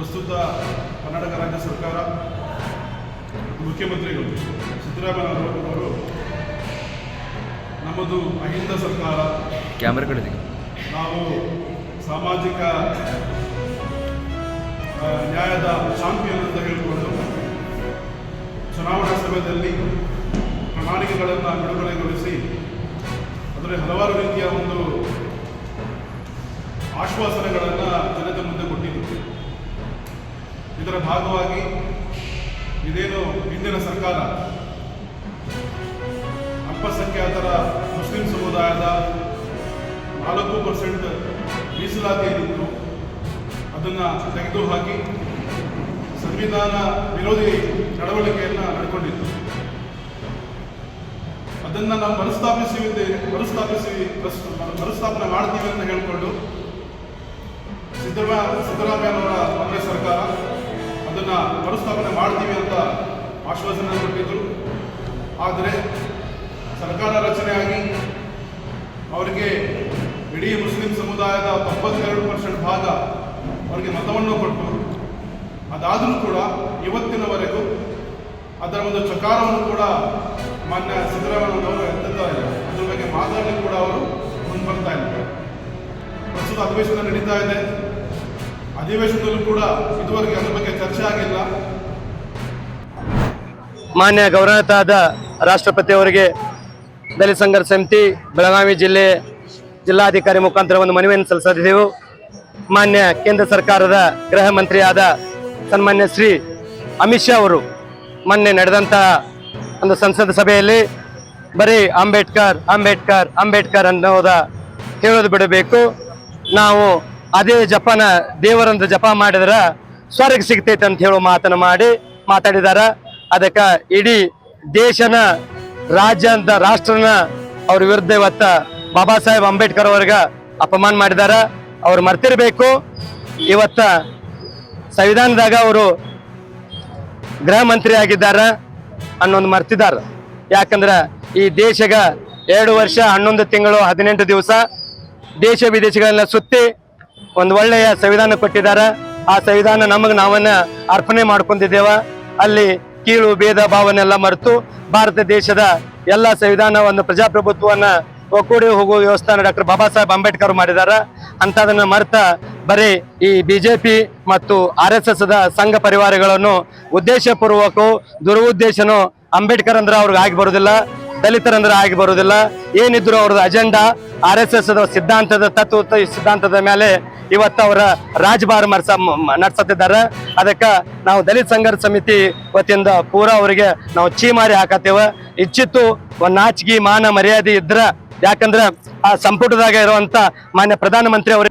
ಪ್ರಸ್ತುತ ಕರ್ನಾಟಕ ರಾಜ್ಯ ಸರ್ಕಾರ ಮುಖ್ಯಮಂತ್ರಿಗಳು ಸಿದ್ದರಾಮಯ್ಯನವರು ನಮ್ಮದು ಅಹಿಂದ ಸರ್ಕಾರ, ನಾವು ಸಾಮಾಜಿಕ ನ್ಯಾಯದ ಚಾಂಪಿಯನ್ ಅಂತ ಹೇಳಿಕೊಂಡು ಚುನಾವಣಾ ಸಮಯದಲ್ಲಿ ಪ್ರಣಾಳಿಕೆಗಳನ್ನು ಬಿಡುಗಡೆಗೊಳಿಸಿ ಅದರಲ್ಲಿ ಹಲವಾರು ರೀತಿಯ ಒಂದು ಆಶ್ವಾಸನೆಗಳನ್ನು ಜನತೆ ಮುಂದೆ ಕೊಟ್ಟಿದ್ದು. ಇದರ ಭಾಗವಾಗಿ ಇದೇನು ಹಿಂದಿನ ಸರ್ಕಾರ ಅಲ್ಪಸಂಖ್ಯಾತರ ಮುಸ್ಲಿಂ ಸಮುದಾಯದ 4% ಮೀಸಲಾತಿ ಏನಿತ್ತು ಅದನ್ನು ತೆಗೆದುಹಾಕಿ ಸಂವಿಧಾನ ವಿರೋಧಿ ನಡವಳಿಕೆಯನ್ನು ನಡ್ಕೊಂಡಿತ್ತು. ಅದನ್ನು ನಾವು ಮರುಸ್ಥಾಪನೆ ಮಾಡ್ತೀವಿ ಅಂತ ಹೇಳಿಕೊಂಡು ಸಿದ್ದರಾಮಯ್ಯನವರ ಕಾಂಗ್ರೆಸ್ ಸರ್ಕಾರ ಅದನ್ನು ಮರುಸ್ಥಾಪನೆ ಮಾಡ್ತೀವಿ ಅಂತ ಆಶ್ವಾಸನೆ ಕೊಟ್ಟಿದ್ದರು. ಆದರೆ ಸರ್ಕಾರ ರಚನೆಯಾಗಿ ಅವರಿಗೆ ಇಡೀ ಮುಸ್ಲಿಂ ಸಮುದಾಯದ 92% ಭಾಗ ಅವರಿಗೆ ಮತವನ್ನು ಕೊಟ್ಟು ಅದಾದರೂ ಕೂಡ ಇವತ್ತಿನವರೆಗೂ ಅದರ ಒಂದು ಚಕಾರವನ್ನು ಕೂಡ ಮಾನ್ಯ ಸಿದ್ದರಾಮಯ್ಯನವರು ಎತ್ತುತ್ತಾ ಇಲ್ಲ. ಅದ್ರ ಬಗ್ಗೆ ಮಾತಾಡಲಿಕ್ಕೆ ಕೂಡ ಅವರು ಮುಂದೆ ಬರ್ತಾ ಇದ್ದಾರೆ. ಪ್ರಸ್ತುತ ಅಧಿವೇಶನ ನಡೀತಾ ಇದೆ. ಅಧಿವೇಶನದಲ್ಲೂ ಕೂಡ ಇದುವರೆಗೆ ಅದರ ಬಗ್ಗೆ ಚರ್ಚೆ ಆಗಿಲ್ಲ. ಮಾನ್ಯ ಗೌರವಾನ್ವಿತ ರಾಷ್ಟ್ರಪತಿ ಅವರಿಗೆ ದಲಿತ ಸಂಘರ್ಷ ಸಮಿತಿ ಬೆಳಗಾವಿ ಜಿಲ್ಲಾಧಿಕಾರಿ ಮುಖಾಂತರ ಒಂದು ಮನವಿಯನ್ನು ಸಲ್ಲಿಸಿದೆವು. ಮಾನ್ಯ ಕೇಂದ್ರ ಸರ್ಕಾರದ ಗೃಹ ಮಂತ್ರಿಯಾದ ಸನ್ಮಾನ್ಯ ಶ್ರೀ ಅಮಿತ್ ಶಾ ಅವರು ಮೊನ್ನೆ ನಡೆದಂಥ ಒಂದು ಸಂಸತ್ ಸಭೆಯಲ್ಲಿ ಬರೀ ಅಂಬೇಡ್ಕರ್ ಅಂಬೇಡ್ಕರ್ ಅಂಬೇಡ್ಕರ್ ಅನ್ನೋದ ಹೇಳೋದು ಬಿಡಬೇಕು, ನಾವು ಅದೇ ಜಪನ ದೇವರಂತ ಜಪ ಮಾಡಿದ್ರೆ ಸ್ವರ್ಗ ಸಿಗ್ತೈತೆ ಅಂತ ಹೇಳೋ ಮಾತನ್ನು ಮಾತಾಡಿದಾರ. ಅದಕ್ಕೆ ಇಡೀ ದೇಶನ ರಾಜ್ಯದ ರಾಷ್ಟ್ರನ ಅವ್ರ ವಿರುದ್ಧ ಇವತ್ತ ಬಾಬಾ ಸಾಹೇಬ್ ಅಂಬೇಡ್ಕರ್ ಅವ್ರಿಗೆ ಅಪಮಾನ ಮಾಡಿದಾರ. ಅವ್ರು ಮರ್ತಿರ್ಬೇಕು. ಇವತ್ತ ಸಂವಿಧಾನದಾಗ ಅವರು ಗೃಹ ಮಂತ್ರಿ ಆಗಿದ್ದಾರೆ ಅನ್ನೊಂದು ಮರ್ತಿದಾರ. ಯಾಕಂದ್ರೆ ಈ ದೇಶಗ 2 ವರ್ಷ 11 ತಿಂಗಳು 18 ದಿವಸ ದೇಶ ವಿದೇಶಗಳನ್ನ ಸುತ್ತಿ ಒಂದು ಒಳ್ಳೆಯ ಸಂವಿಧಾನ ಕೊಟ್ಟಿದ್ದಾರೆ. ಆ ಸಂವಿಧಾನ ನಮಗೆ ನಾವನ್ನ ಅರ್ಪಣೆ ಮಾಡ್ಕೊಂಡಿದ್ದೇವ. ಅಲ್ಲಿ ಕೀಳು ಭೇದ ಭಾವನೆಲ್ಲ ಮರೆತು ಭಾರತ ದೇಶದ ಎಲ್ಲ ಸಂವಿಧಾನ ಒಂದು ಪ್ರಜಾಪ್ರಭುತ್ವವನ್ನ ಒಕ್ಕೂಡಿ ಹೋಗುವ ವ್ಯವಸ್ಥಾನ ಡಾಕ್ಟರ್ ಬಾಬಾ ಸಾಹೇಬ್ ಅಂಬೇಡ್ಕರ್ ಮಾಡಿದ್ದಾರೆ. ಅಂಥದನ್ನ ಮರೆತ ಬರೀ ಈ ಬಿಜೆಪಿ ಮತ್ತು RSS ಸಂಘ ಪರಿವಾರಗಳನ್ನು ಉದ್ದೇಶಪೂರ್ವಕವೂ ದುರುದ್ದೇಶನೂ ಅಂಬೇಡ್ಕರ್ ಅಂದ್ರೆ ಅವ್ರಿಗೆ ಆಗಿ ಬರೋದಿಲ್ಲ, ದಲಿತರಂದ್ರೆ ಆಗಿ ಬರೋದಿಲ್ಲ. ಏನಿದ್ರು ಅವ್ರದ್ದು ಅಜೆಂಡಾ RSS ಸಿದ್ಧಾಂತದ ಸಿದ್ಧಾಂತದ ಮೇಲೆ ಇವತ್ತು ಅವರ ರಾಜಭಾರ ನಡೆಸುತ್ತಿದ್ದಾರೆ. ಅದಕ್ಕೆ ನಾವು ದಲಿತ ಸಂಘರ್ಷ ಸಮಿತಿ ವತಿಯಿಂದ ಪೂರಾ ಅವರಿಗೆ ನಾವು ಚೀಮಾರಿ ಹಾಕತ್ತೇವೆ. ಇಚ್ಛಿತ್ತು ಒಂದು ನಾಚಿಕೆ ಮಾನ ಮರ್ಯಾದೆ ಇದ್ರ, ಯಾಕಂದ್ರೆ ಆ ಸಂಪುಟದಾಗ ಇರುವಂತ ಮಾನ್ಯ ಪ್ರಧಾನಮಂತ್ರಿ ಅವರಿಗೆ